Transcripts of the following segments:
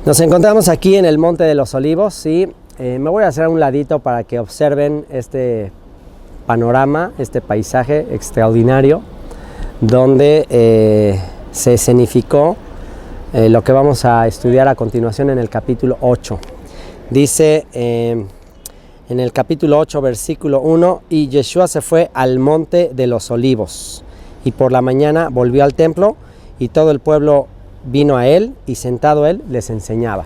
Nos encontramos aquí en el Monte de los Olivos y me voy a hacer a un ladito para que observen este panorama, este paisaje extraordinario donde se escenificó lo que vamos a estudiar a continuación en el capítulo 8. Dice en el capítulo 8, versículo 1, y Yeshua se fue al Monte de los Olivos y por la mañana volvió al templo y todo el pueblo vino a él y sentado él les enseñaba.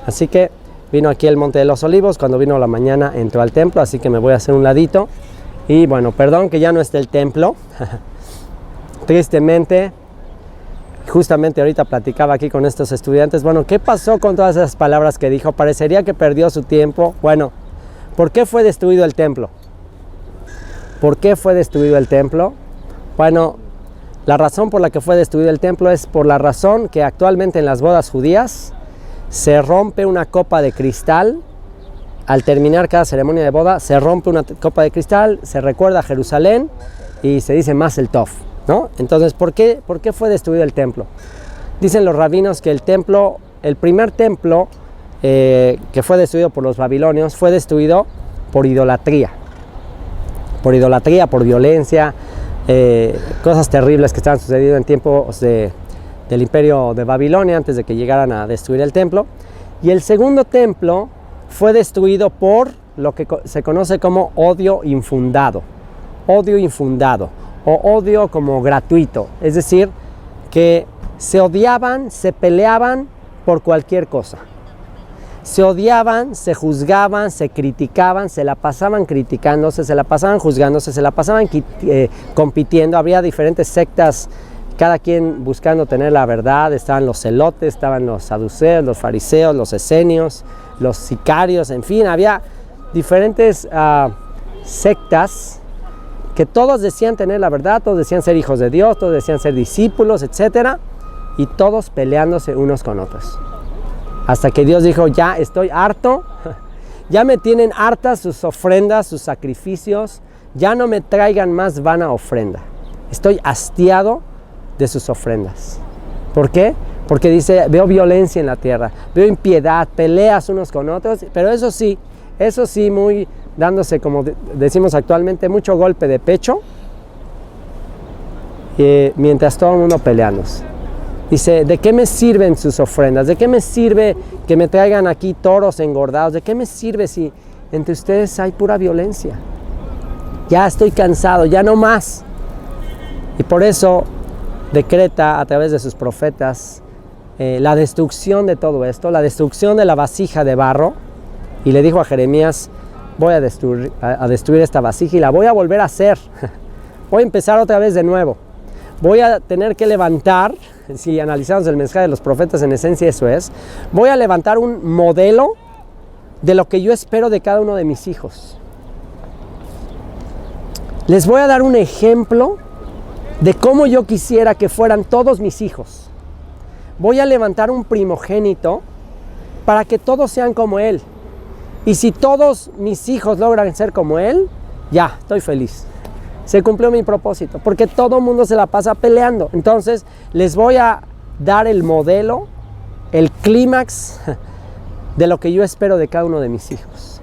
Así que vino aquí al Monte de los Olivos, cuando vino a la mañana entró al templo, así que me voy a hacer un ladito. Y bueno, perdón que ya no esté el templo, tristemente, justamente ahorita platicaba aquí con estos estudiantes, bueno, ¿qué pasó con todas esas palabras que dijo? Parecería que perdió su tiempo. Bueno, ¿por qué fue destruido el templo? ¿Por qué fue destruido el templo? Bueno, la razón por la que fue destruido el templo es por la razón que actualmente en las bodas judías se rompe una copa de cristal. Al terminar cada ceremonia de boda se rompe una copa de cristal, se recuerda a Jerusalén y se dice Mazel Tov, ¿no? Entonces, ¿por qué fue destruido el templo? Dicen los rabinos que el templo, el primer templo que fue destruido por los babilonios, fue destruido por idolatría, por violencia, cosas terribles que estaban sucediendo en tiempos del imperio de Babilonia antes de que llegaran a destruir el templo. Y el segundo templo fue destruido por lo que se conoce como odio infundado o odio como gratuito, es decir, que se odiaban, se peleaban por cualquier cosa. Se odiaban, se juzgaban, se criticaban, se la pasaban criticándose, se la pasaban juzgándose, se la pasaban compitiendo. Había diferentes sectas, cada quien buscando tener la verdad. Estaban los celotes, estaban los saduceos, los fariseos, los esenios, los sicarios, en fin, había diferentes sectas que todos decían tener la verdad, todos decían ser hijos de Dios, todos decían ser discípulos, etc. Y todos peleándose unos con otros. Hasta que Dios dijo, ya estoy harto, ya me tienen hartas sus ofrendas, sus sacrificios, ya no me traigan más vana ofrenda. Estoy hastiado de sus ofrendas. ¿Por qué? Porque dice, veo violencia en la tierra, veo impiedad, peleas unos con otros, pero eso sí, muy dándose, como decimos actualmente, mucho golpe de pecho, mientras todo el mundo peleándose. Dice, ¿de qué me sirven sus ofrendas? ¿De qué me sirve que me traigan aquí toros engordados? ¿De qué me sirve si entre ustedes hay pura violencia? Ya estoy cansado, ya no más. Y por eso decreta a través de sus profetas la destrucción de todo esto, la destrucción de la vasija de barro. Y le dijo a Jeremías, voy a destruir esta vasija y la voy a volver a hacer. Voy a empezar otra vez de nuevo. Voy a tener que levantar, si analizamos el mensaje de los profetas, en esencia eso es, voy a levantar un modelo de lo que yo espero de cada uno de mis hijos. Les voy a dar un ejemplo de cómo yo quisiera que fueran todos mis hijos. Voy a levantar un primogénito para que todos sean como él. Y si todos mis hijos logran ser como él, ya, estoy feliz. Se cumplió mi propósito, porque todo el mundo se la pasa peleando. Entonces, les voy a dar el modelo, el clímax de lo que yo espero de cada uno de mis hijos.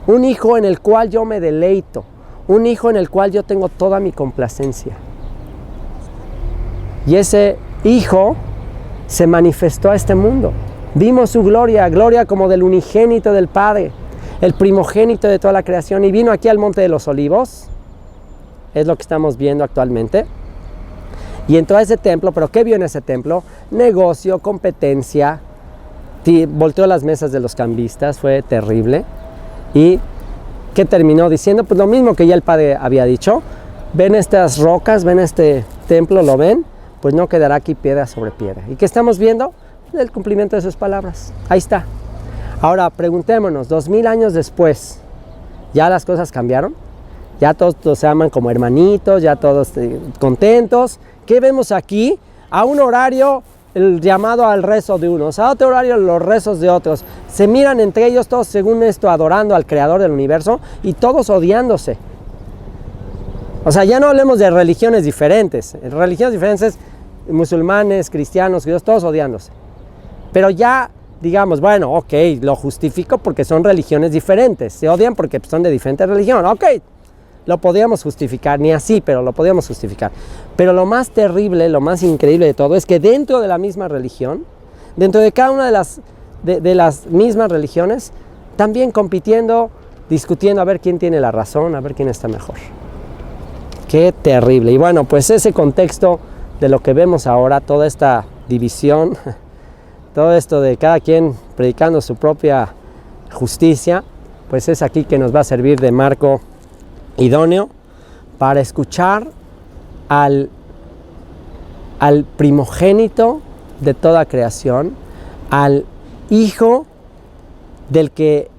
Un hijo en el cual yo me deleito, un hijo en el cual yo tengo toda mi complacencia. Y ese hijo se manifestó a este mundo. Vimos su gloria como del unigénito del Padre, el primogénito de toda la creación, y vino aquí al Monte de los Olivos. Es lo que estamos viendo actualmente. Y entró a ese templo, pero ¿qué vio en ese templo? Negocio, competencia, volteó las mesas de los cambistas, fue terrible. ¿Y qué terminó diciendo? Pues lo mismo que ya el Padre había dicho. ¿Ven estas rocas? ¿Ven este templo? ¿Lo ven? Pues no quedará aquí piedra sobre piedra. ¿Y qué estamos viendo? El cumplimiento de sus palabras. Ahí está. Ahora preguntémonos, 2000 años después, ¿ya las cosas cambiaron? Ya todos se aman como hermanitos, ya todos contentos. ¿Qué vemos aquí? A un horario el llamado al rezo de unos, a otro horario los rezos de otros. Se miran entre ellos todos según esto, adorando al creador del universo y todos odiándose. O sea, ya no hablemos de religiones diferentes. Religiones diferentes, musulmanes, cristianos, judíos, todos odiándose. Pero ya digamos, bueno, ok, lo justifico porque son religiones diferentes, se odian porque son de diferente religión, ok, lo podíamos justificar, ni así, pero lo podíamos justificar. Pero lo más terrible, lo más increíble de todo es que dentro de la misma religión, dentro de cada una de las mismas religiones, también compitiendo, discutiendo a ver quién tiene la razón, a ver quién está mejor. Qué terrible. Y bueno, pues ese contexto de lo que vemos ahora, toda esta división, todo esto de cada quien predicando su propia justicia, pues es aquí que nos va a servir de marco idóneo para escuchar al primogénito de toda creación, al hijo del que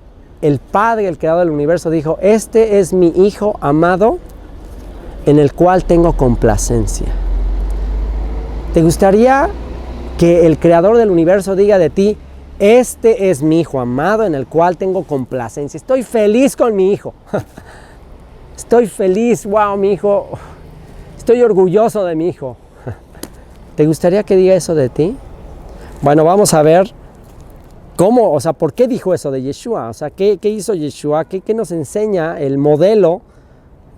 el Padre, el creador del universo, dijo: este es mi hijo amado en el cual tengo complacencia. ¿Te gustaría que el creador del universo diga de ti: este es mi hijo amado en el cual tengo complacencia? Estoy feliz con mi hijo. Estoy feliz, wow, mi hijo. Estoy orgulloso de mi hijo. ¿Te gustaría que diga eso de ti? Bueno, vamos a ver cómo, o sea, ¿por qué dijo eso de Yeshua? O sea, ¿qué hizo Yeshua? ¿Qué nos enseña el modelo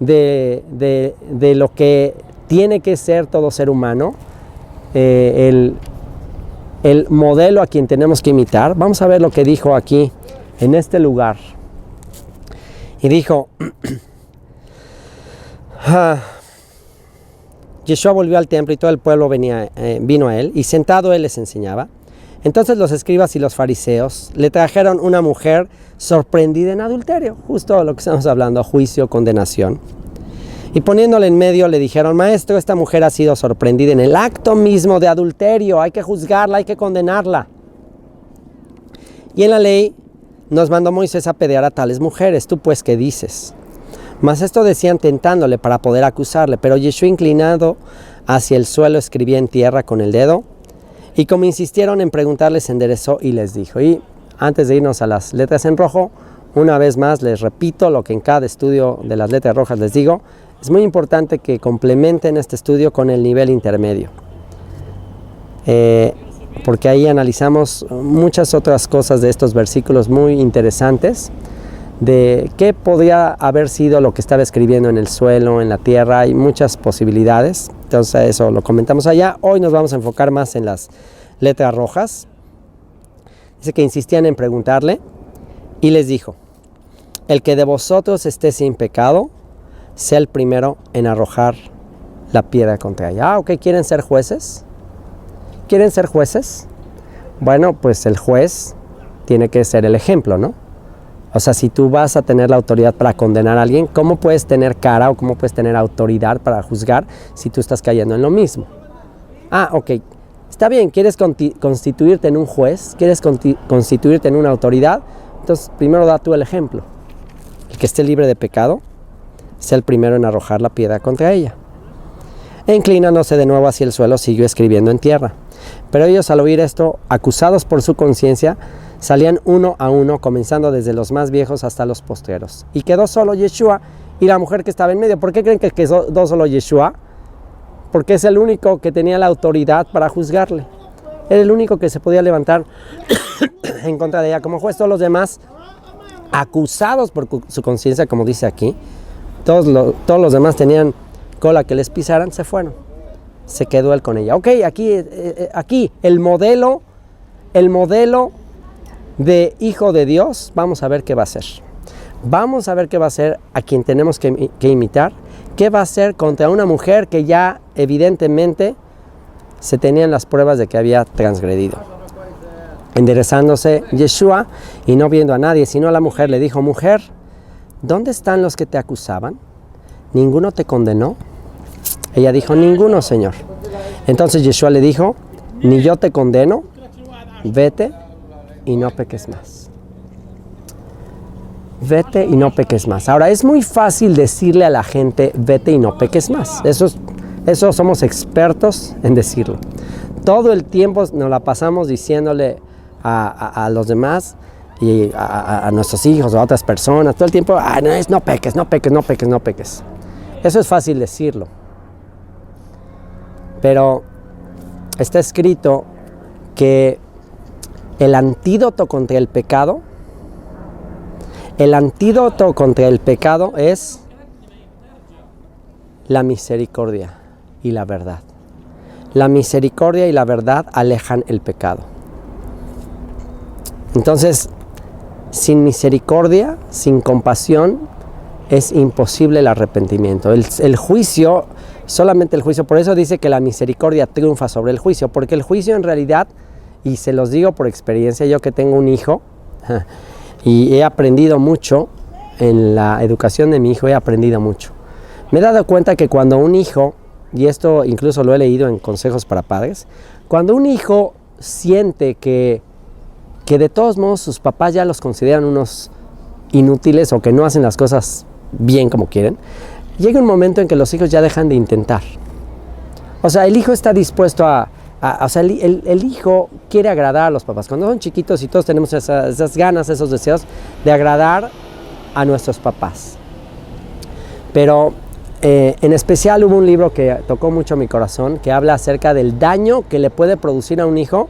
de lo que tiene que ser todo ser humano? El modelo a quien tenemos que imitar. Vamos a ver lo que dijo aquí, en este lugar. Y dijo, Yeshua volvió al templo y todo el pueblo vino a él, y sentado él les enseñaba. Entonces los escribas y los fariseos le trajeron una mujer sorprendida en adulterio, justo lo que estamos hablando, juicio, condenación. Y poniéndole en medio le dijeron: maestro, esta mujer ha sido sorprendida en el acto mismo de adulterio, hay que juzgarla, hay que condenarla. Y en la ley nos mandó Moisés a apedrear a tales mujeres. ¿Tú pues qué dices? Mas esto decían tentándole para poder acusarle, pero Yeshua, inclinado hacia el suelo, escribía en tierra con el dedo, y como insistieron en preguntarle, se enderezó y les dijo. Y antes de irnos a las letras en rojo, una vez más les repito lo que en cada estudio de las letras rojas les digo: es muy importante que complementen este estudio con el nivel intermedio, porque ahí analizamos muchas otras cosas de estos versículos muy interesantes, de qué podría haber sido lo que estaba escribiendo en el suelo, en la tierra. Hay muchas posibilidades, entonces eso lo comentamos allá. Hoy nos vamos a enfocar más en las letras rojas. Dice que insistían en preguntarle, y les dijo: el que de vosotros esté sin pecado, sea el primero en arrojar la piedra contra ella. Ok, ¿quieren ser jueces? ¿Quieren ser jueces? Bueno, pues el juez tiene que ser el ejemplo, ¿no? O sea, si tú vas a tener la autoridad para condenar a alguien, ¿cómo puedes tener cara o cómo puedes tener autoridad para juzgar si tú estás cayendo en lo mismo? Ok, está bien, ¿quieres constituirte en un juez? ¿Quieres constituirte en una autoridad? Entonces, primero da tú el ejemplo. El que esté libre de pecado, sea el primero en arrojar la piedra contra ella. E inclinándose de nuevo hacia el suelo, siguió escribiendo en tierra. Pero ellos, al oír esto, acusados por su conciencia, salían uno a uno, comenzando desde los más viejos hasta los postreros. Y quedó solo Yeshua y la mujer que estaba en medio. ¿Por qué creen que quedó solo Yeshua? Porque es el único que tenía la autoridad para juzgarle. Era el único que se podía levantar en contra de ella como juez. Todos los demás, acusados por su conciencia, como dice aquí, todos los demás tenían cola que les pisaran, se fueron. Se quedó él con ella. Ok, aquí el modelo de hijo de Dios, vamos a ver qué va a hacer. Vamos a ver qué va a hacer a quien tenemos que imitar. ¿Qué va a hacer contra una mujer que ya evidentemente se tenían las pruebas de que había transgredido? Enderezándose Yeshua y no viendo a nadie sino a la mujer, le dijo: mujer, ¿dónde están los que te acusaban? ¿Ninguno te condenó? Ella dijo: ninguno, Señor. Entonces Yeshua le dijo: ni yo te condeno, vete y no peques más. Vete y no peques más. Ahora, es muy fácil decirle a la gente: vete y no peques más. Eso somos expertos en decirlo. Todo el tiempo nos la pasamos diciéndole a los demás y a nuestros hijos o a otras personas, todo el tiempo: no peques, no peques, no peques, no peques. Eso es fácil decirlo. Pero está escrito que el antídoto contra el pecado, es la misericordia y la verdad. La misericordia y la verdad alejan el pecado. Entonces, sin misericordia, sin compasión, es imposible el arrepentimiento. El juicio, solamente el juicio, por eso dice que la misericordia triunfa sobre el juicio, porque el juicio en realidad, y se los digo por experiencia, yo que tengo un hijo, y he aprendido mucho, en la educación de mi hijo he aprendido mucho. Me he dado cuenta que cuando un hijo, y esto incluso lo he leído en consejos para padres, cuando un hijo siente que de todos modos sus papás ya los consideran unos inútiles o que no hacen las cosas bien como quieren, llega un momento en que los hijos ya dejan de intentar. O sea, el hijo está dispuesto o sea, el hijo quiere agradar a los papás. Cuando son chiquitos y todos tenemos esas ganas, esos deseos de agradar a nuestros papás. Pero en especial hubo un libro que tocó mucho mi corazón, que habla acerca del daño que le puede producir a un hijo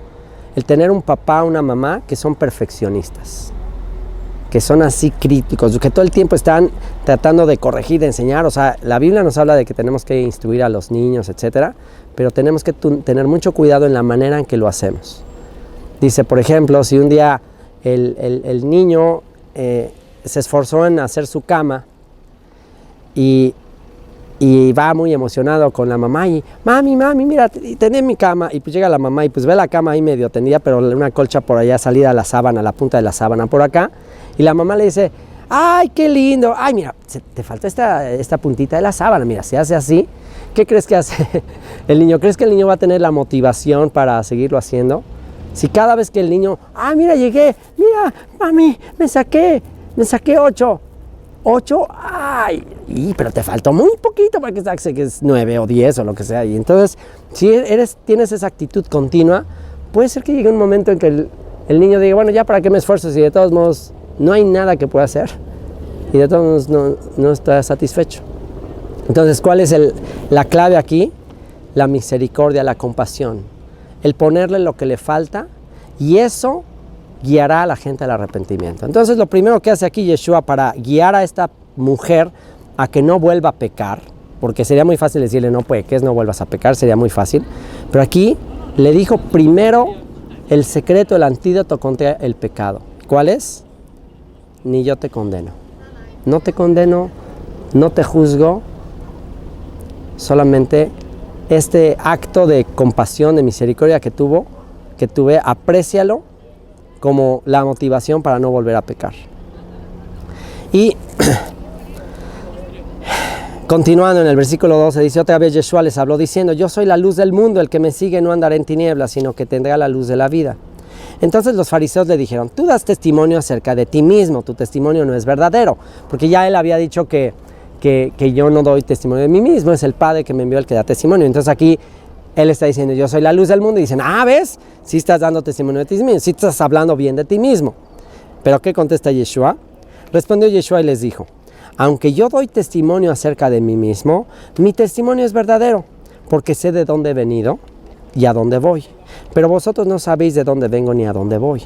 el tener un papá o una mamá que son perfeccionistas, que son así críticos, que todo el tiempo están tratando de corregir, de enseñar. O sea, la Biblia nos habla de que tenemos que instruir a los niños, etcétera, pero tenemos que tener mucho cuidado en la manera en que lo hacemos. Dice, por ejemplo, si un día el niño se esforzó en hacer su cama y va muy emocionado con la mamá y mami, mira, tendé mi cama, y pues llega la mamá y pues ve la cama ahí medio tendida, pero una colcha por allá salida a la sábana, la punta de la sábana por acá, y la mamá le dice, ay, qué lindo, ay, mira, te falta esta puntita de la sábana, mira, se hace así. ¿Qué crees que hace el niño? ¿Crees que el niño va a tener la motivación para seguirlo haciendo? Si cada vez que el niño, mira, llegué, mira, mami, me saqué 8, ay, pero te faltó muy poquito para que saques 9 o 10 o lo que sea. Y entonces, si tienes esa actitud continua, puede ser que llegue un momento en que el niño diga, bueno, ya para qué me esfuerzo si de todos modos no hay nada que pueda hacer y de todos modos no está satisfecho. Entonces, ¿cuál es la clave aquí? La misericordia, la compasión, el ponerle lo que le falta, y eso guiará a la gente al arrepentimiento. Entonces, lo primero que hace aquí Yeshua para guiar a esta mujer a que no vuelva a pecar, porque sería muy fácil decirle, no peques, no vuelvas a pecar, sería muy fácil, pero aquí le dijo primero el secreto, el antídoto contra el pecado. ¿Cuál es? Ni yo te condeno. No te condeno, no te juzgo, solamente este acto de compasión, de misericordia que tuve, aprécialo como la motivación para no volver a pecar. Y continuando en el versículo 12, dice, otra vez Yeshua les habló diciendo, yo soy la luz del mundo, el que me sigue no andará en tinieblas, sino que tendrá la luz de la vida. Entonces los fariseos le dijeron, tú das testimonio acerca de ti mismo, tu testimonio no es verdadero, porque ya él había dicho que yo no doy testimonio de mí mismo, es el Padre que me envió el que da testimonio. Entonces aquí él está diciendo, yo soy la luz del mundo, y dicen, ¿ves? Sí estás dando testimonio de ti mismo, sí estás hablando bien de ti mismo. ¿Pero qué contesta Yeshua? Respondió Yeshua y les dijo, aunque yo doy testimonio acerca de mí mismo, mi testimonio es verdadero, porque sé de dónde he venido y a dónde voy. Pero vosotros no sabéis de dónde vengo ni a dónde voy.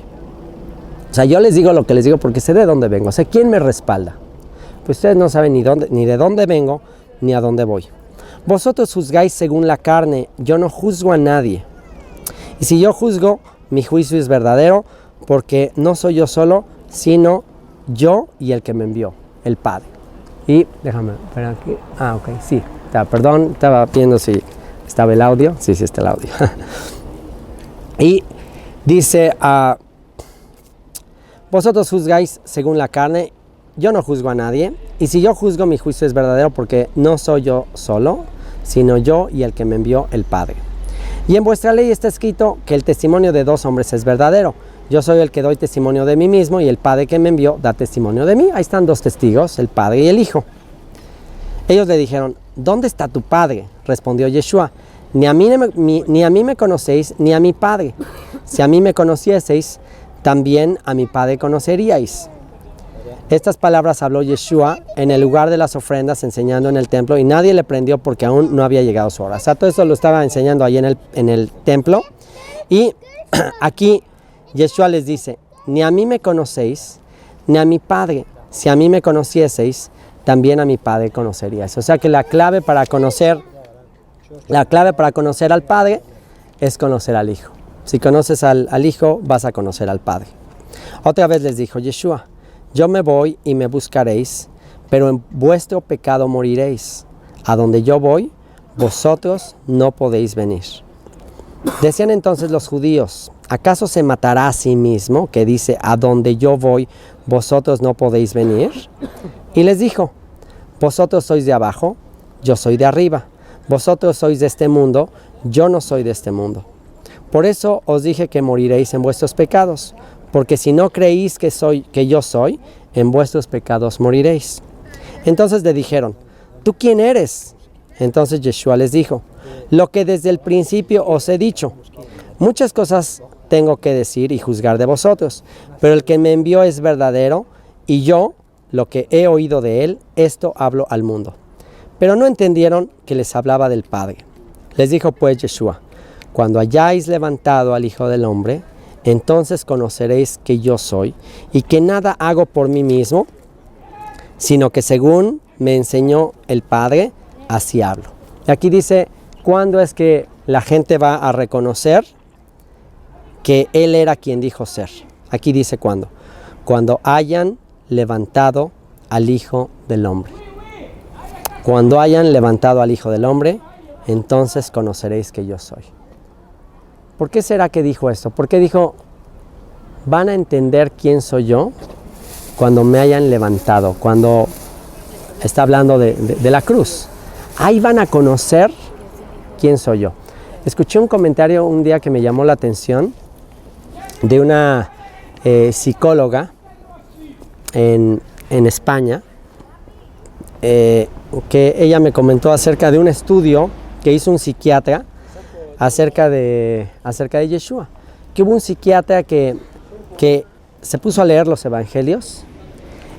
O sea, yo les digo lo que les digo porque sé de dónde vengo, sé quién me respalda. Pues ustedes no saben ni de dónde vengo ni a dónde voy. Vosotros juzgáis según la carne, yo no juzgo a nadie. Y si yo juzgo, mi juicio es verdadero, porque no soy yo solo, sino yo y el que me envió, el Padre. Y déjame ver aquí. Ok, sí. Perdón, estaba viendo si estaba el audio. Sí, está el audio. Y dice, vosotros juzgáis según la carne, yo no juzgo a nadie, y si yo juzgo, mi juicio es verdadero, porque no soy yo solo, sino yo y el que me envió, el Padre. Y en vuestra ley está escrito que el testimonio de 2 hombres es verdadero. Yo soy el que doy testimonio de mí mismo, y el Padre que me envió da testimonio de mí. Ahí están 2 testigos, el Padre y el Hijo. Ellos le dijeron, ¿dónde está tu Padre? Respondió Yeshua, ni a mí me conocéis, ni a mi Padre. Si a mí me conocieseis, también a mi Padre conoceríais. Estas palabras habló Yeshua en el lugar de las ofrendas, enseñando en el templo, y nadie le prendió porque aún no había llegado su hora. O sea, todo esto lo estaba enseñando ahí en el templo. Y aquí Yeshua les dice, ni a mí me conocéis, ni a mi Padre. Si a mí me conocieseis, también a mi Padre conoceríais. O sea que la clave para conocer al Padre es conocer al Hijo. Si conoces al Hijo, vas a conocer al Padre. Otra vez les dijo Yeshua, yo me voy y me buscaréis, pero en vuestro pecado moriréis. A donde yo voy, vosotros no podéis venir. Decían entonces los judíos, ¿acaso se matará a sí mismo, que dice, a donde yo voy, vosotros no podéis venir? Y les dijo, vosotros sois de abajo, yo soy de arriba. Vosotros sois de este mundo, yo no soy de este mundo. Por eso os dije que moriréis en vuestros pecados, porque si no creéis que yo soy, en vuestros pecados moriréis. Entonces le dijeron, ¿tú quién eres? Entonces Yeshua les dijo, lo que desde el principio os he dicho. Muchas cosas tengo que decir y juzgar de vosotros, pero el que me envió es verdadero, y yo, lo que he oído de él, esto hablo al mundo. Pero no entendieron que les hablaba del Padre. Les dijo pues Yeshua, cuando hayáis levantado al Hijo del Hombre, entonces conoceréis que yo soy, y que nada hago por mí mismo, sino que según me enseñó el Padre, así hablo. Y aquí dice, ¿cuándo es que la gente va a reconocer que Él era quien dijo ser? Aquí dice cuándo. Cuando hayan levantado al Hijo del Hombre. Cuando hayan levantado al Hijo del Hombre, entonces conoceréis que yo soy. ¿Por qué será que dijo esto? ¿Por qué dijo, van a entender quién soy yo cuando me hayan levantado? Cuando está hablando de la cruz. Ahí van a conocer quién soy yo. Escuché un comentario un día que me llamó la atención de una psicóloga en España, que ella me comentó acerca de un estudio que hizo un psiquiatra acerca de Yeshua. Que hubo un psiquiatra que se puso a leer los evangelios,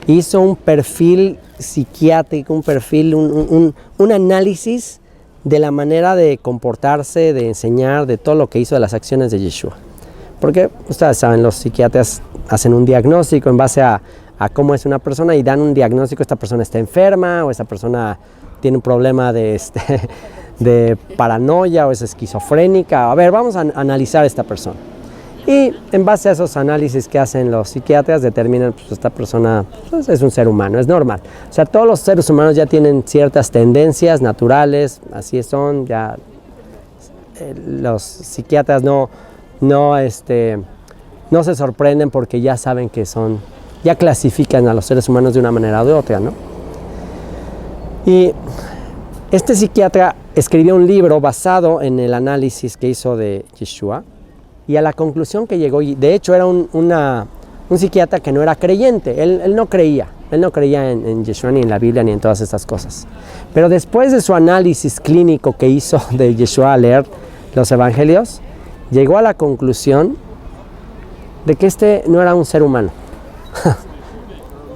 hizo un perfil psiquiátrico, un análisis de la manera de comportarse, de enseñar, de todo lo que hizo de las acciones de Yeshua. Porque ustedes saben, los psiquiatras hacen un diagnóstico en base a cómo es una persona y dan un diagnóstico, esta persona está enferma o esta persona tiene un problema de paranoia o es esquizofrénica. A ver, vamos a analizar a esta persona. Y en base a esos análisis que hacen los psiquiatras determinan, pues esta persona pues, es un ser humano, es normal. O sea, todos los seres humanos ya tienen ciertas tendencias naturales, así son, ya los psiquiatras no se sorprenden porque ya saben que son, ya clasifican a los seres humanos de una manera o de otra, ¿no? Y este psiquiatra escribió un libro basado en el análisis que hizo de Yeshua y a la conclusión que llegó, y de hecho era un psiquiatra que no era creyente, él no creía en Yeshua ni en la Biblia ni en todas estas cosas. Pero después de su análisis clínico que hizo de Yeshua al leer los evangelios, llegó a la conclusión de que este no era un ser humano.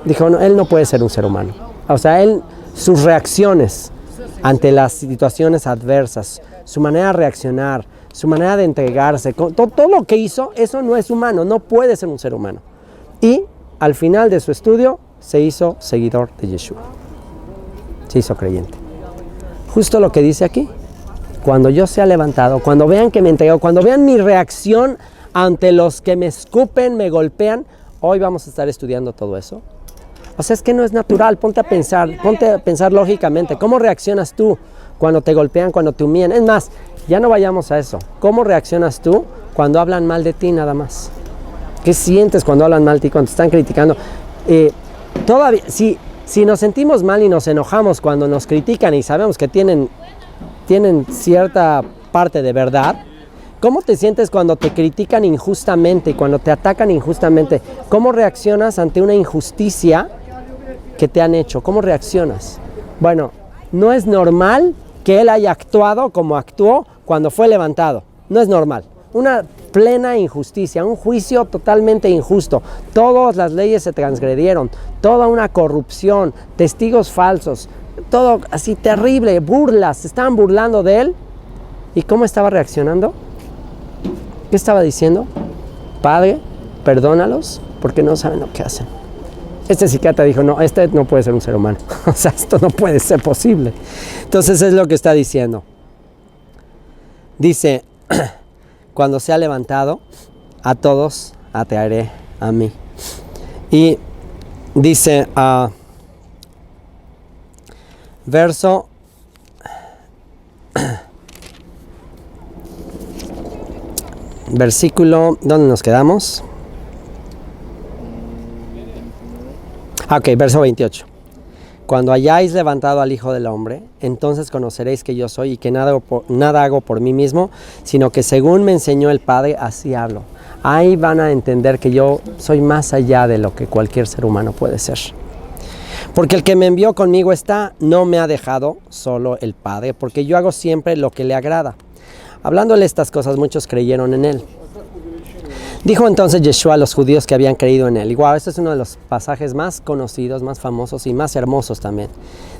Dijo, no, él no puede ser un ser humano. O sea, sus reacciones ante las situaciones adversas, su manera de reaccionar, su manera de entregarse, todo lo que hizo, eso no es humano, no puede ser un ser humano. Y al final de su estudio se hizo seguidor de Yeshua, se hizo creyente. Justo lo que dice aquí, cuando yo sea levantado, cuando vean que me entrego, cuando vean mi reacción ante los que me escupen, me golpean, hoy vamos a estar estudiando todo eso. O sea, es que no es natural, ponte a pensar lógicamente, ¿cómo reaccionas tú cuando te golpean, cuando te humillan? Es más, ya no vayamos a eso. ¿Cómo reaccionas tú cuando hablan mal de ti nada más? ¿Qué sientes cuando hablan mal de ti, cuando te están criticando? Todavía, si nos sentimos mal y nos enojamos cuando nos critican y sabemos que tienen cierta parte de verdad, ¿cómo te sientes cuando te critican injustamente y cuando te atacan injustamente? ¿Cómo reaccionas ante una injusticia que te han hecho? ¿Cómo reaccionas? Bueno, no es normal que él haya actuado como actuó cuando fue levantado. No es normal. Una plena injusticia, un juicio totalmente injusto. Todas las leyes se transgredieron, toda una corrupción, testigos falsos, todo así terrible, burlas, se estaban burlando de él. ¿Y cómo estaba reaccionando? ¿Qué estaba diciendo? Padre, perdónalos porque no saben lo que hacen. Este psiquiatra dijo, no, este no puede ser un ser humano. O sea, esto no puede ser posible. Entonces es lo que está diciendo. Dice, cuando sea levantado, a todos atraeré a mí. Y dice, versículo, ¿dónde nos quedamos? Ok, verso 28. Cuando hayáis levantado al Hijo del Hombre, entonces conoceréis que yo soy y que nada hago por mí mismo, sino que según me enseñó el Padre, así hablo. Ahí van a entender que yo soy más allá de lo que cualquier ser humano puede ser. Porque el que me envió conmigo está, no me ha dejado solo el Padre, porque yo hago siempre lo que le agrada. Hablándole estas cosas, muchos creyeron en él. Dijo entonces Yeshua a los judíos que habían creído en él. Y wow, este es uno de los pasajes más conocidos, más famosos y más hermosos también.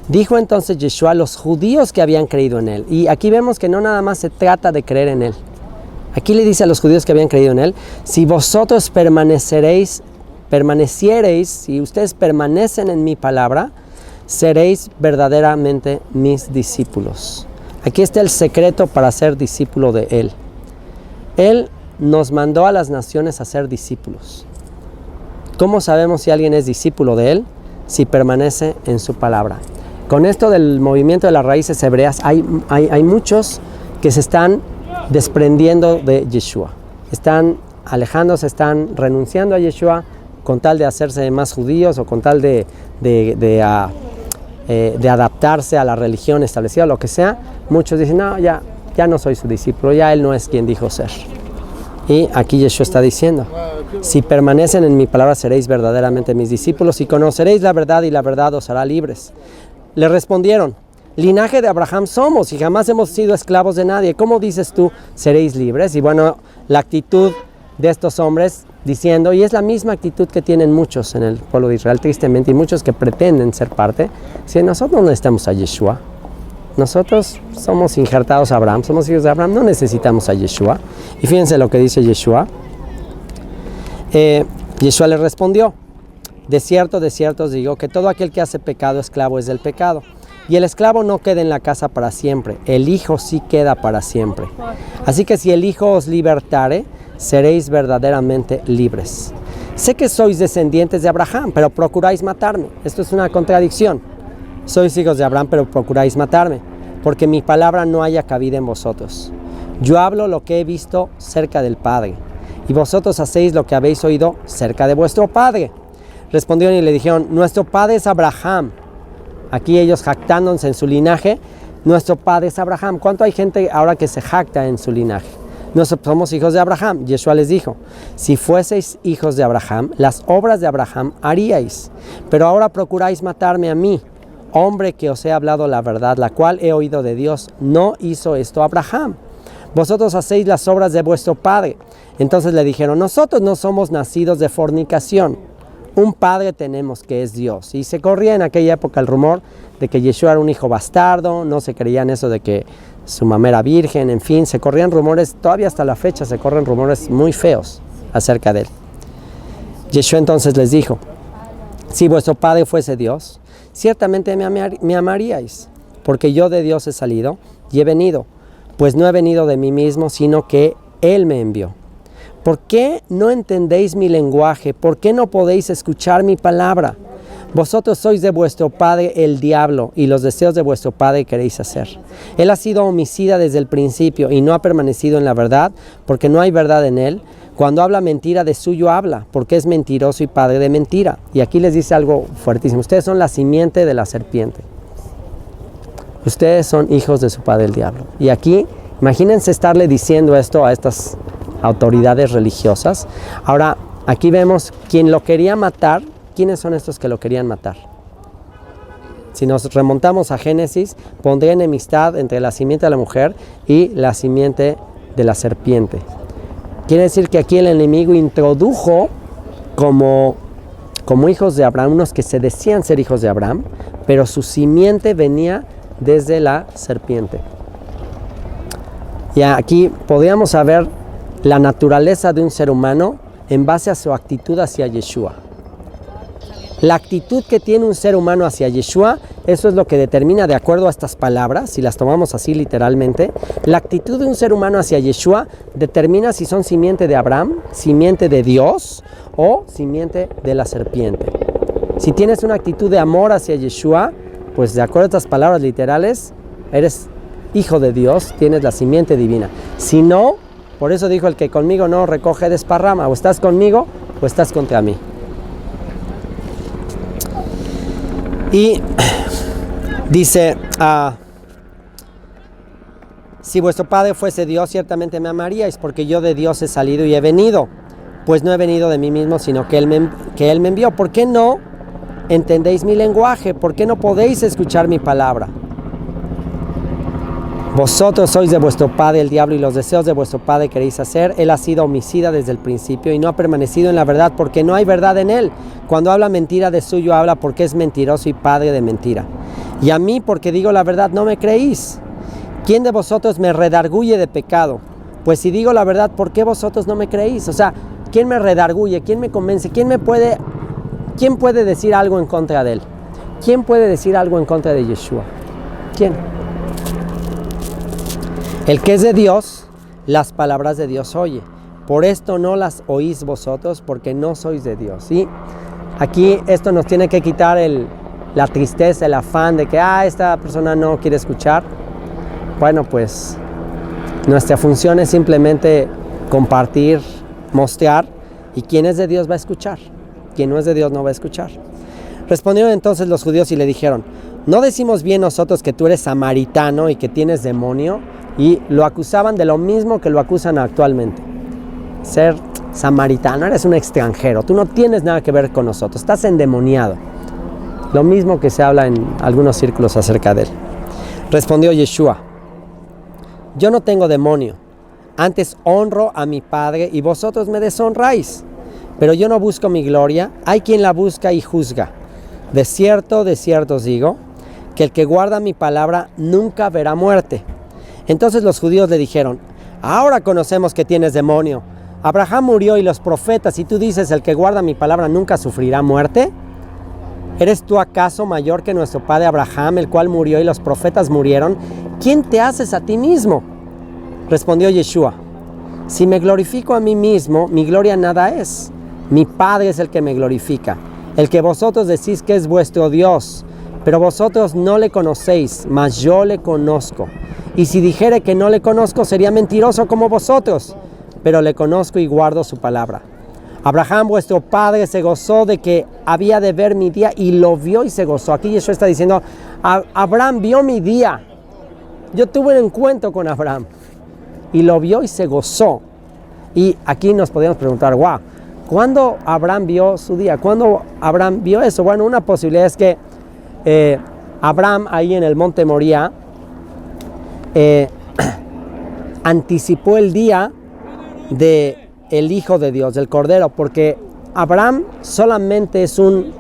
Dijo entonces Yeshua a los judíos que habían creído en él. Y aquí vemos que no nada más se trata de creer en él. Aquí le dice a los judíos que habían creído en él, si vosotros permaneciereis, si ustedes permanecen en mi palabra, seréis verdaderamente mis discípulos. Aquí está el secreto para ser discípulo de él. Él nos mandó a las naciones a ser discípulos. ¿Cómo sabemos si alguien es discípulo de él? Si permanece en su palabra. Con esto del movimiento de las raíces hebreas, hay muchos que se están desprendiendo de Yeshua. Están alejándose, están renunciando a Yeshua con tal de hacerse más judíos o con tal de adaptarse a la religión establecida, lo que sea. Muchos dicen, no, ya no soy su discípulo, ya él no es quien dijo ser. Y aquí Yeshua está diciendo, si permanecen en mi palabra seréis verdaderamente mis discípulos y conoceréis la verdad y la verdad os hará libres. Le respondieron, linaje de Abraham somos y jamás hemos sido esclavos de nadie. ¿Cómo dices tú, seréis libres? Y bueno, la actitud de estos hombres diciendo, y es la misma actitud que tienen muchos en el pueblo de Israel, tristemente, y muchos que pretenden ser parte, si nosotros no necesitamos a Yeshua. Nosotros somos injertados a Abraham, somos hijos de Abraham, no necesitamos a Yeshua. Y fíjense lo que dice Yeshua. Yeshua le respondió, de cierto os digo que todo aquel que hace pecado, esclavo es del pecado. Y el esclavo no queda en la casa para siempre, el Hijo sí queda para siempre. Así que si el Hijo os libertare, seréis verdaderamente libres. Sé que sois descendientes de Abraham, pero procuráis matarme. Esto es una contradicción. Sois hijos de Abraham, pero procuráis matarme, porque mi palabra no haya cabida en vosotros. Yo hablo lo que he visto cerca del Padre, y vosotros hacéis lo que habéis oído cerca de vuestro Padre. Respondieron y le dijeron, nuestro Padre es Abraham. Aquí ellos jactándose en su linaje, nuestro Padre es Abraham. ¿Cuánto hay gente ahora que se jacta en su linaje? Nosotros somos hijos de Abraham. Yeshua les dijo, si fueseis hijos de Abraham, las obras de Abraham haríais, pero ahora procuráis matarme a mí, hombre que os he hablado la verdad, la cual he oído de Dios. No hizo esto Abraham. Vosotros hacéis las obras de vuestro padre. Entonces le dijeron, nosotros no somos nacidos de fornicación. Un padre tenemos que es Dios. Y se corría en aquella época el rumor de que Yeshua era un hijo bastardo, no se creía en eso de que su mamá era virgen, en fin, se corrían rumores, todavía hasta la fecha se corren rumores muy feos acerca de él. Yeshua entonces les dijo, si vuestro padre fuese Dios, ciertamente me amaríais, porque yo de Dios he salido y he venido, pues no he venido de mí mismo, sino que Él me envió. ¿Por qué no entendéis mi lenguaje? ¿Por qué no podéis escuchar mi palabra? Vosotros sois de vuestro padre el diablo, y los deseos de vuestro padre queréis hacer. Él ha sido homicida desde el principio y no ha permanecido en la verdad, porque no hay verdad en él. Cuando habla mentira, de suyo habla, porque es mentiroso y padre de mentira. Y aquí les dice algo fuertísimo. Ustedes son la simiente de la serpiente. Ustedes son hijos de su padre el diablo. Y aquí, imagínense estarle diciendo esto a estas autoridades religiosas. Ahora, aquí vemos quién lo quería matar. ¿Quiénes son estos que lo querían matar? Si nos remontamos a Génesis, pondré enemistad entre la simiente de la mujer y la simiente de la serpiente. Quiere decir que aquí el enemigo introdujo como hijos de Abraham, unos que se decían ser hijos de Abraham, pero su simiente venía desde la serpiente. Y aquí podríamos saber la naturaleza de un ser humano en base a su actitud hacia Yeshua. La actitud que tiene un ser humano hacia Yeshua, eso es lo que determina, de acuerdo a estas palabras, si las tomamos así literalmente, la actitud de un ser humano hacia Yeshua determina si son simiente de Abraham, simiente de Dios o simiente de la serpiente. Si tienes una actitud de amor hacia Yeshua, pues de acuerdo a estas palabras literales, eres hijo de Dios, tienes la simiente divina. Si no, por eso dijo: el que conmigo no recoge desparrama, o estás conmigo o estás contra mí. Y dice, si vuestro Padre fuese Dios, ciertamente me amaríais, porque yo de Dios he salido y he venido. Pues no he venido de mí mismo, sino que Él me envió. ¿Por qué no entendéis mi lenguaje? ¿Por qué no podéis escuchar mi palabra? Vosotros sois de vuestro padre el diablo, y los deseos de vuestro padre queréis hacer. Él ha sido homicida desde el principio y no ha permanecido en la verdad, porque no hay verdad en él. Cuando habla mentira, de suyo habla, porque es mentiroso y padre de mentira. Y a mí, porque digo la verdad, no me creéis. ¿Quién de vosotros me redarguye de pecado? Pues si digo la verdad, ¿por qué vosotros no me creéis? O sea, ¿quién me redarguye? ¿Quién me convence? ¿Quién puede decir algo en contra de él? ¿Quién puede decir algo en contra de Yeshua? ¿Quién? El que es de Dios, las palabras de Dios oye. Por esto no las oís vosotros, porque no sois de Dios. ¿Sí? Aquí esto nos tiene que quitar la tristeza, el afán de que esta persona no quiere escuchar. Bueno, pues nuestra función es simplemente compartir, mostrar, y quien es de Dios va a escuchar. Quien no es de Dios no va a escuchar. Respondieron entonces los judíos y le dijeron: ¿no decimos bien nosotros que tú eres samaritano y que tienes demonio? Y lo acusaban de lo mismo que lo acusan actualmente. Ser samaritano, eres un extranjero, tú no tienes nada que ver con nosotros, estás endemoniado. Lo mismo que se habla en algunos círculos acerca de él. Respondió Yeshua: yo no tengo demonio, antes honro a mi Padre y vosotros me deshonráis. Pero yo no busco mi gloria, hay quien la busca y juzga. De cierto os digo, que el que guarda mi palabra nunca verá muerte. Entonces los judíos le dijeron: ahora conocemos que tienes demonio. Abraham murió y los profetas, y tú dices: el que guarda mi palabra nunca sufrirá muerte. ¿Eres tú acaso mayor que nuestro padre Abraham, el cual murió y los profetas murieron? ¿Quién te haces a ti mismo? Respondió Yeshua: si me glorifico a mí mismo, mi gloria nada es. Mi Padre es el que me glorifica, el que vosotros decís que es vuestro Dios, pero vosotros no le conocéis, mas yo le conozco. Y si dijere que no le conozco, sería mentiroso como vosotros, pero le conozco y guardo su palabra. Abraham, vuestro padre, se gozó de que había de ver mi día y lo vio y se gozó. Aquí Yeshua está diciendo: Abraham vio mi día. Yo tuve un encuentro con Abraham y lo vio y se gozó. Y aquí nos podríamos preguntar: wow, ¿cuándo Abraham vio su día? ¿Cuándo Abraham vio eso? Bueno, una posibilidad es que Abraham, ahí en el monte Moría, anticipó el día del Hijo de Dios, del Cordero, porque Abraham solamente es un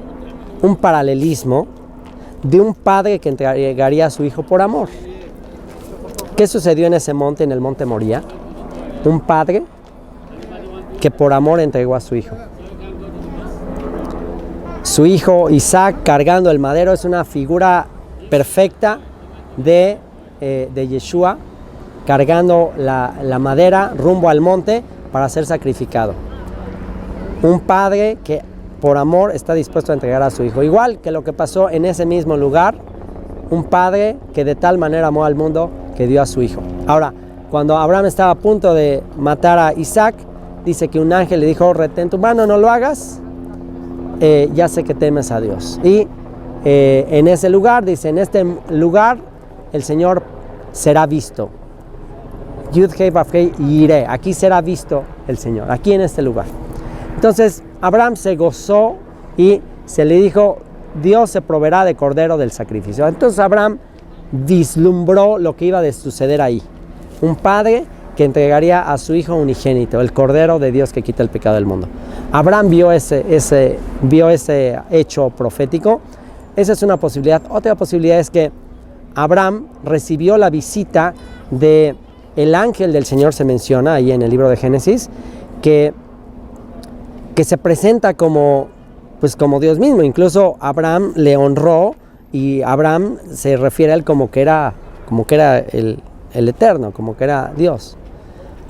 paralelismo de un padre que entregaría a su hijo por amor. ¿Qué sucedió en ese monte, en el monte Moría? Un padre que por amor entregó a su hijo. Su hijo Isaac cargando el madero es una figura perfecta de Yeshua, cargando la madera rumbo al monte para ser sacrificado. Un padre que por amor está dispuesto a entregar a su hijo. Igual que lo que pasó en ese mismo lugar, un padre que de tal manera amó al mundo que dio a su hijo. Ahora, cuando Abraham estaba a punto de matar a Isaac, dice que un ángel le dijo: retén tu mano, no lo hagas, ya sé que temes a Dios. Y en ese lugar, dice, en este lugar el Señor será visto. Yud Hei Vav Hei Yireh, aquí será visto el Señor, aquí en este lugar. Entonces Abraham se gozó y se le dijo: Dios se proveerá de cordero del sacrificio. Entonces Abraham vislumbró lo que iba a suceder ahí. Un padre que entregaría a su hijo unigénito, el cordero de Dios que quita el pecado del mundo. Abraham vio ese hecho profético. Esa es una posibilidad. Otra posibilidad es que Abraham recibió la visita de el ángel del Señor. Se menciona ahí en el libro de Génesis que que se presenta como, pues como Dios mismo. Incluso Abraham le honró y Abraham se refiere a él como que era el Eterno, como que era Dios.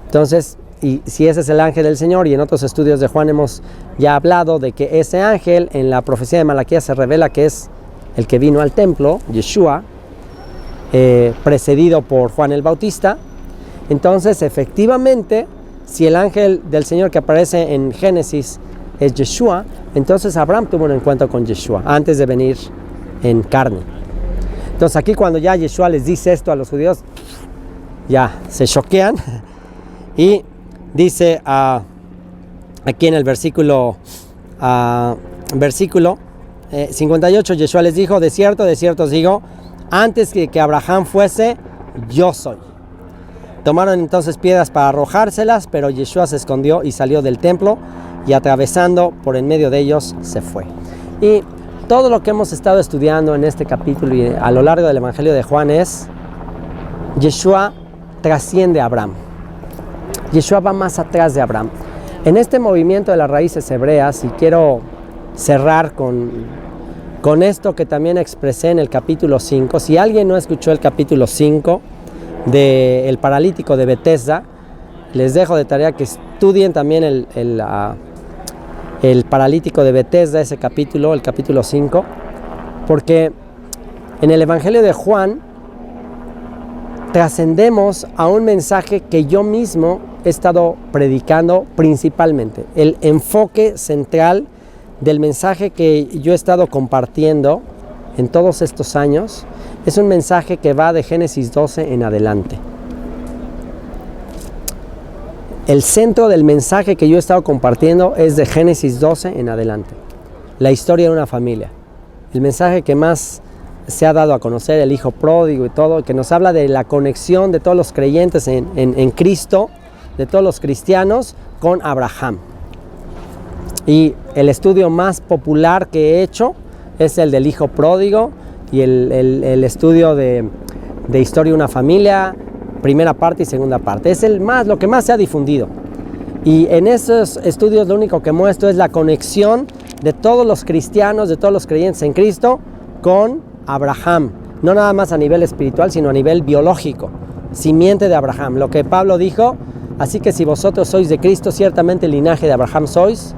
Entonces, y si ese es el ángel del Señor, y en otros estudios de Juan hemos ya hablado de que ese ángel en la profecía de Malaquías se revela que es el que vino al templo, Yeshua, precedido por Juan el Bautista. Entonces, efectivamente, si el ángel del Señor que aparece en Génesis es Yeshua, entonces Abraham tuvo un encuentro con Yeshua antes de venir en carne. Entonces aquí cuando ya Yeshua les dice esto a los judíos, ya se choquean y dice aquí en el versículo 58, Yeshua les dijo, de cierto os digo, antes que Abraham fuese, yo soy. Tomaron entonces piedras para arrojárselas, pero Yeshua se escondió y salió del templo y atravesando por en medio de ellos se fue. Y todo lo que hemos estado estudiando en este capítulo y a lo largo del Evangelio de Juan es Yeshua trasciende a Abraham. Yeshua va más atrás de Abraham. En este movimiento de las raíces hebreas, y quiero cerrar con esto que también expresé en el capítulo 5, si alguien no escuchó el capítulo 5 del paralítico de Betesda, les dejo de tarea que estudien también el paralítico de Betesda, ese capítulo, el capítulo 5, porque en el Evangelio de Juan trascendemos a un mensaje que yo mismo he estado predicando principalmente. El enfoque central del mensaje que yo he estado compartiendo en todos estos años es un mensaje que va de Génesis 12 en adelante. El centro del mensaje que yo he estado compartiendo es de Génesis 12 en adelante. La historia de una familia. El mensaje que más se ha dado a conocer, el hijo pródigo y todo, que nos habla de la conexión de todos los creyentes en Cristo, de todos los cristianos con Abraham. Y el estudio más popular que he hecho es el del hijo pródigo y el estudio de historia de una familia, primera parte y segunda parte. Es lo que más se ha difundido. Y en esos estudios lo único que muestro es la conexión de todos los cristianos, de todos los creyentes en Cristo con Abraham. No nada más a nivel espiritual, sino a nivel biológico. Simiente de Abraham. Lo que Pablo dijo, así que si vosotros sois de Cristo, ciertamente el linaje de Abraham sois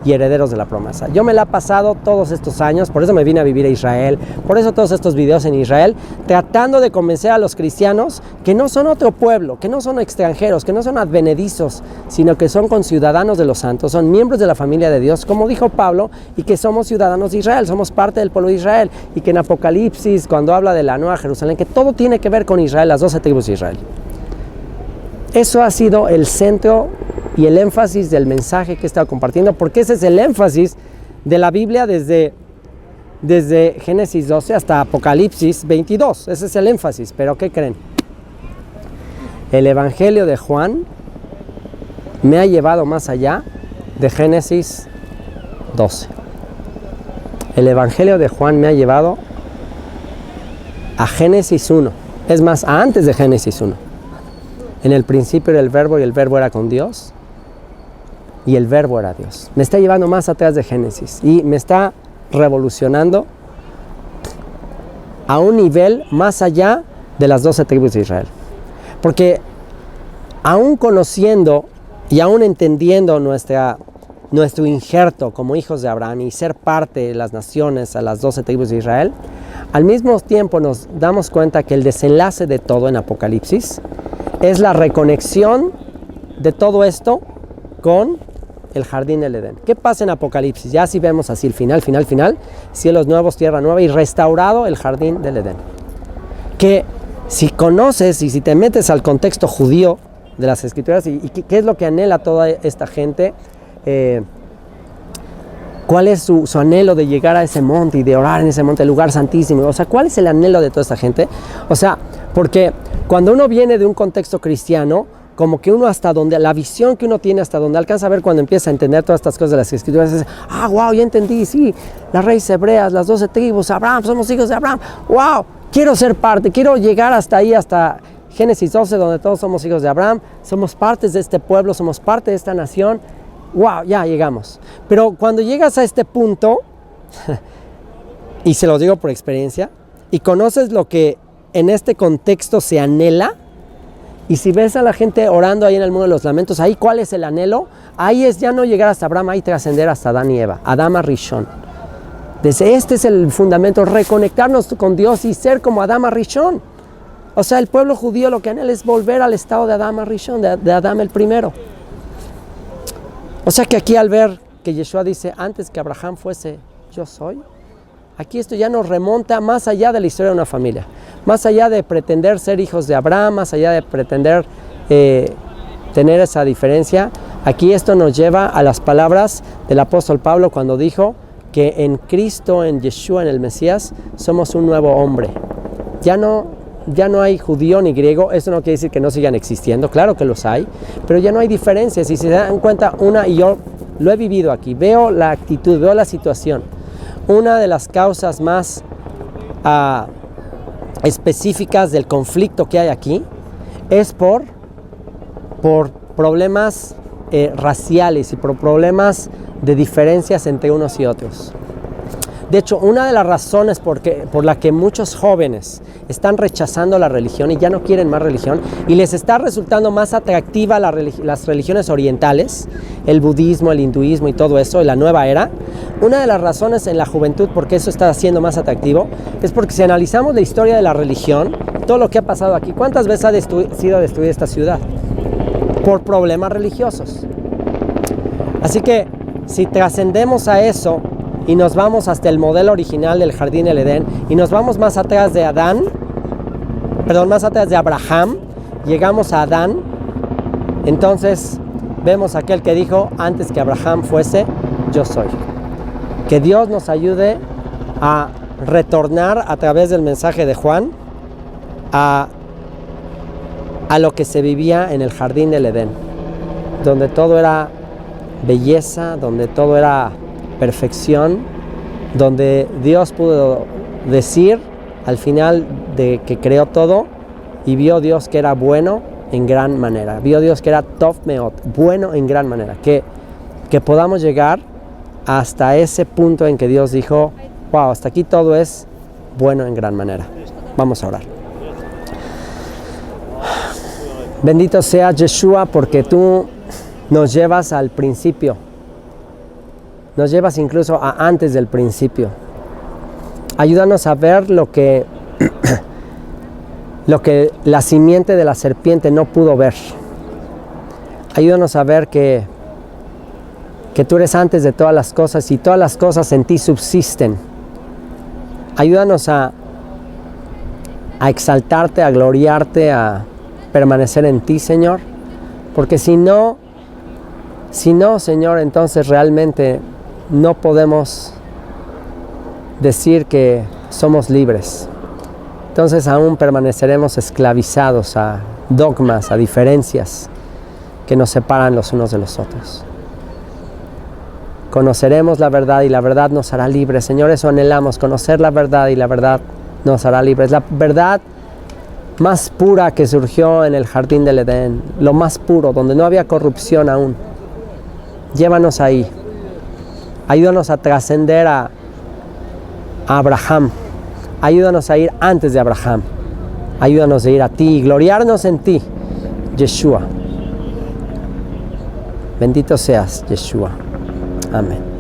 y herederos de la promesa. Yo me la he pasado todos estos años, por eso me vine a vivir a Israel, por eso todos estos videos en Israel, tratando de convencer a los cristianos que no son otro pueblo, que no son extranjeros, que no son advenedizos, sino que son conciudadanos de los santos, son miembros de la familia de Dios, como dijo Pablo, y que somos ciudadanos de Israel, somos parte del pueblo de Israel, y que en Apocalipsis, cuando habla de la Nueva Jerusalén, que todo tiene que ver con Israel, las 12 tribus de Israel. Eso ha sido el centro y el énfasis del mensaje que he estado compartiendo, porque ese es el énfasis de la Biblia desde Génesis 12 hasta Apocalipsis 22. Ese es el énfasis. Pero ¿qué creen? El Evangelio de Juan me ha llevado más allá de Génesis 12. El Evangelio de Juan me ha llevado a Génesis 1. Es más, a antes de Génesis 1. En el principio era el verbo y el verbo era con Dios. Y el verbo era Dios. Me está llevando más atrás de Génesis y me está revolucionando a un nivel más allá de las 12 tribus de Israel. Porque aún conociendo y aún entendiendo nuestro injerto como hijos de Abraham y ser parte de las naciones a las 12 tribus de Israel, al mismo tiempo nos damos cuenta que el desenlace de todo en Apocalipsis es la reconexión de todo esto con el jardín del Edén. ¿Qué pasa en Apocalipsis? Ya si vemos así el final, cielos nuevos, tierra nueva y restaurado el jardín del Edén. Que si conoces y si te metes al contexto judío de las escrituras y qué es lo que anhela toda esta gente, cuál es su anhelo de llegar a ese monte y de orar en ese monte, el lugar santísimo, o sea, cuál es el anhelo de toda esta gente, o sea, porque cuando uno viene de un contexto cristiano, como que uno hasta donde, la visión que uno tiene hasta donde alcanza a ver cuando empieza a entender todas estas cosas de las escrituras, es, wow, ya entendí, sí, las raíces hebreas, las 12 tribus, Abraham, somos hijos de Abraham, wow, quiero ser parte, quiero llegar hasta ahí, hasta Génesis 12, donde todos somos hijos de Abraham, somos partes de este pueblo, somos parte de esta nación, wow, ya llegamos. Pero cuando llegas a este punto, y se lo digo por experiencia, y conoces lo que en este contexto se anhela, y si ves a la gente orando ahí en el mundo de los lamentos, ahí cuál es el anhelo, ahí es ya no llegar hasta Abraham, ahí trascender hasta Adán y Eva, Adán Rishon. Desde este es el fundamento, reconectarnos con Dios y ser como Adán Rishon. O sea, el pueblo judío lo que anhela es volver al estado de Adán Rishon, de Adán el primero. O sea que aquí al ver que Yeshua dice, antes que Abraham fuese, yo soy, aquí esto ya nos remonta más allá de la historia de una familia, más allá de pretender ser hijos de Abraham, más allá de pretender tener esa diferencia. Aquí esto nos lleva a las palabras del apóstol Pablo cuando dijo que en Cristo, en Yeshua, en el Mesías, somos un nuevo hombre. Ya no hay judío ni griego. Eso no quiere decir que no sigan existiendo, claro que los hay, pero ya no hay diferencias. Y si se dan cuenta, y yo lo he vivido aquí, veo la actitud, veo la situación. Una de las causas más específicas del conflicto que hay aquí es por problemas raciales y por problemas de diferencias entre unos y otros. De hecho, una de las razones por la que muchos jóvenes están rechazando la religión y ya no quieren más religión y les está resultando más atractiva las religiones orientales, el budismo, el hinduismo y todo eso, la nueva era, una de las razones en la juventud por qué eso está siendo más atractivo es porque si analizamos la historia de la religión, todo lo que ha pasado aquí, ¿cuántas veces ha sido destruida esta ciudad? Por problemas religiosos. Así que si trascendemos a eso y nos vamos hasta el modelo original del jardín del Edén y nos vamos más atrás de más atrás de Abraham, llegamos a Adán, entonces vemos aquel que dijo, antes que Abraham fuese, yo soy. Que Dios nos ayude a retornar a través del mensaje de Juan a lo que se vivía en el jardín del Edén, donde todo era belleza, donde todo era perfección, donde Dios pudo decir al final de que creó todo y vio Dios que era bueno en gran manera, vio Dios que era Tov Meot, bueno en gran manera, que podamos llegar hasta ese punto en que Dios dijo, wow, hasta aquí todo es bueno en gran manera. Vamos a orar. Bendito sea Yeshua, porque tú nos llevas al principio, nos llevas incluso a antes del principio. Ayúdanos a ver lo que la simiente de la serpiente no pudo ver. Ayúdanos a ver que tú eres antes de todas las cosas y todas las cosas en ti subsisten. Ayúdanos a exaltarte, a gloriarte, a permanecer en ti, Señor, porque si no, Señor, entonces realmente no podemos decir que somos libres. Entonces aún permaneceremos esclavizados a dogmas, a diferencias que nos separan los unos de los otros. Conoceremos la verdad y la verdad nos hará libres. Señor, eso anhelamos, conocer la verdad y la verdad nos hará libres. La verdad más pura que surgió en el jardín del Edén, lo más puro, donde no había corrupción aún. Llévanos ahí. Ayúdanos a trascender a Abraham. Ayúdanos a ir antes de Abraham. Ayúdanos a ir a ti y gloriarnos en ti, Yeshua. Bendito seas, Yeshua. Amén.